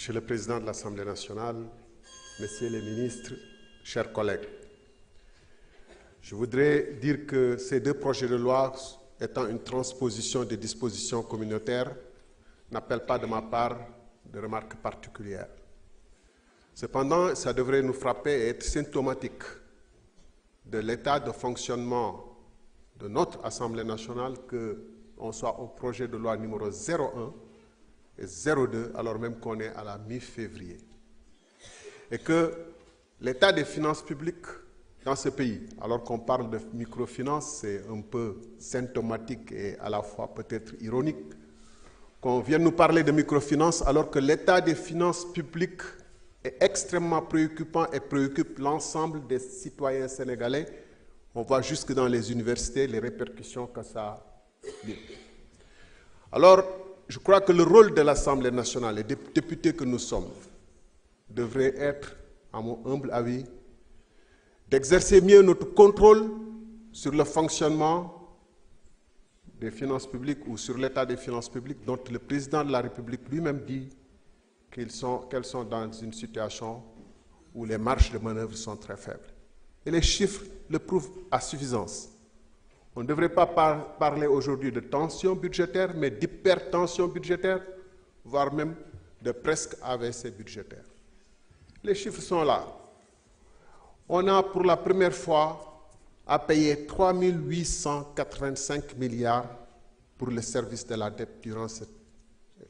Monsieur le Président de l'Assemblée nationale, Messieurs les ministres, chers collègues, je voudrais dire que ces deux projets de loi, étant une transposition des dispositions communautaires, n'appellent pas de ma part de remarques particulières. Cependant, ça devrait nous frapper et être symptomatique de l'état de fonctionnement de notre Assemblée nationale qu'on soit au projet de loi numéro 01 et 02, alors même qu'on est à la mi-février. Et que l'état des finances publiques dans ce pays, alors qu'on parle de microfinance, c'est un peu symptomatique et à la fois peut-être ironique, qu'on vienne nous parler de microfinance alors que l'état des finances publiques est extrêmement préoccupant et préoccupe l'ensemble des citoyens sénégalais. On voit jusque dans les universités les répercussions que ça a. Alors, je crois que le rôle de l'Assemblée nationale et des députés que nous sommes devrait être, à mon humble avis, d'exercer mieux notre contrôle sur le fonctionnement des finances publiques ou sur l'état des finances publiques dont le président de la République lui-même dit qu'elles sont dans une situation où les marges de manœuvre sont très faibles. Et les chiffres le prouvent à suffisance. On ne devrait pas parler aujourd'hui de tension budgétaire, mais d'hypertension budgétaire, voire même de presque AVC budgétaire. Les chiffres sont là. On a pour la première fois à payer 3 885 milliards pour le service de la dette durant cet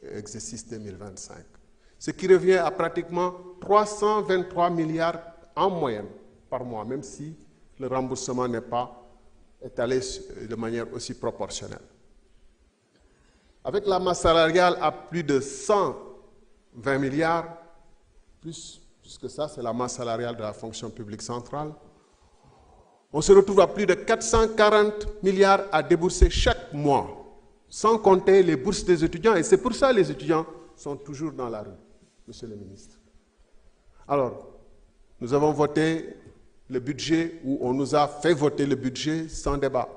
exercice 2025. Ce qui revient à pratiquement 323 milliards en moyenne par mois, même si le remboursement n'est pas étalé de manière aussi proportionnelle. Avec la masse salariale à plus de 120 milliards, puisque ça c'est la masse salariale de la fonction publique centrale, on se retrouve à plus de 440 milliards à débourser chaque mois, sans compter les bourses des étudiants, et c'est pour ça que les étudiants sont toujours dans la rue, Monsieur le ministre. Alors, nous avons voté le budget, ou on nous a fait voter le budget sans débat.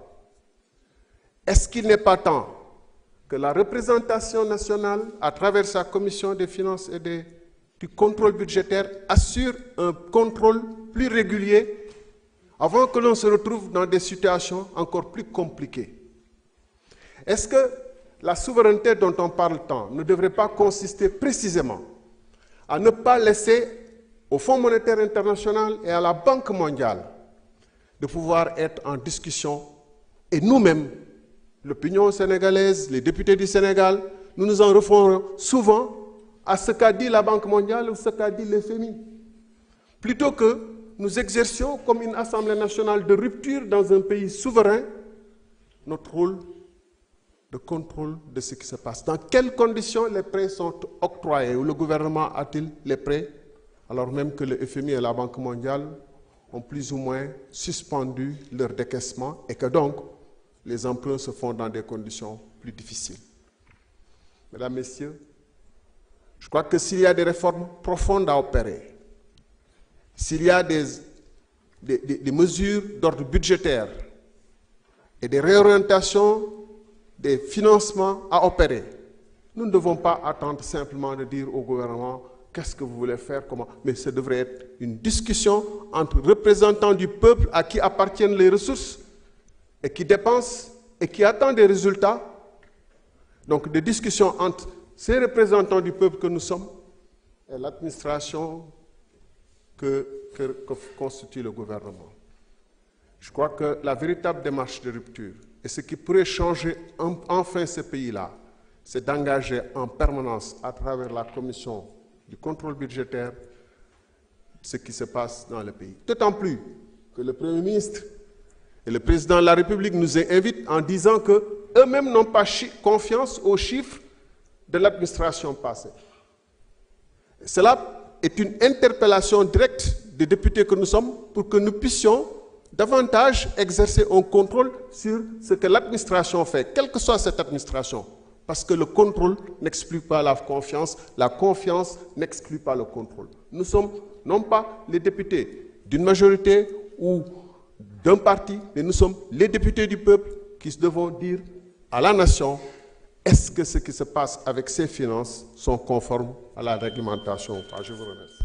Est-ce qu'il n'est pas temps que la représentation nationale, à travers sa commission des finances et du contrôle budgétaire, assure un contrôle plus régulier avant que l'on se retrouve dans des situations encore plus compliquées? Est-ce que la souveraineté dont on parle tant ne devrait pas consister précisément à ne pas laisser au Fonds monétaire international et à la Banque mondiale de pouvoir être en discussion, et nous-mêmes, l'opinion sénégalaise, les députés du Sénégal, nous nous en référons souvent à ce qu'a dit la Banque mondiale ou ce qu'a dit le FMI, plutôt que nous exercions comme une Assemblée nationale de rupture dans un pays souverain notre rôle de contrôle de ce qui se passe. Dans quelles conditions les prêts sont octroyés ou le gouvernement a-t-il les prêts, alors même que le FMI et la Banque mondiale ont plus ou moins suspendu leur décaissement et que donc les emprunts se font dans des conditions plus difficiles. Mesdames, Messieurs, je crois que s'il y a des réformes profondes à opérer, s'il y a des mesures d'ordre budgétaire et des réorientations des financements à opérer, nous ne devons pas attendre simplement de dire au gouvernement qu'est-ce que vous voulez faire, comment, mais ça devrait être une discussion entre représentants du peuple à qui appartiennent les ressources et qui dépensent et qui attendent des résultats. Donc des discussions entre ces représentants du peuple que nous sommes et l'administration que constitue le gouvernement. Je crois que la véritable démarche de rupture et ce qui pourrait changer enfin ce pays-là, c'est d'engager en permanence à travers la commission du contrôle budgétaire ce qui se passe dans le pays. D'autant plus que le Premier ministre et le Président de la République nous invitent en disant qu'eux-mêmes n'ont pas confiance aux chiffres de l'administration passée. Cela est une interpellation directe des députés que nous sommes pour que nous puissions davantage exercer un contrôle sur ce que l'administration fait, quelle que soit cette administration. Parce que le contrôle n'exclut pas la confiance n'exclut pas le contrôle. Nous sommes non pas les députés d'une majorité ou d'un parti, mais nous sommes les députés du peuple qui devons dire à la nation est-ce que ce qui se passe avec ces finances sont conformes à la réglementation ou pas? Je vous remercie.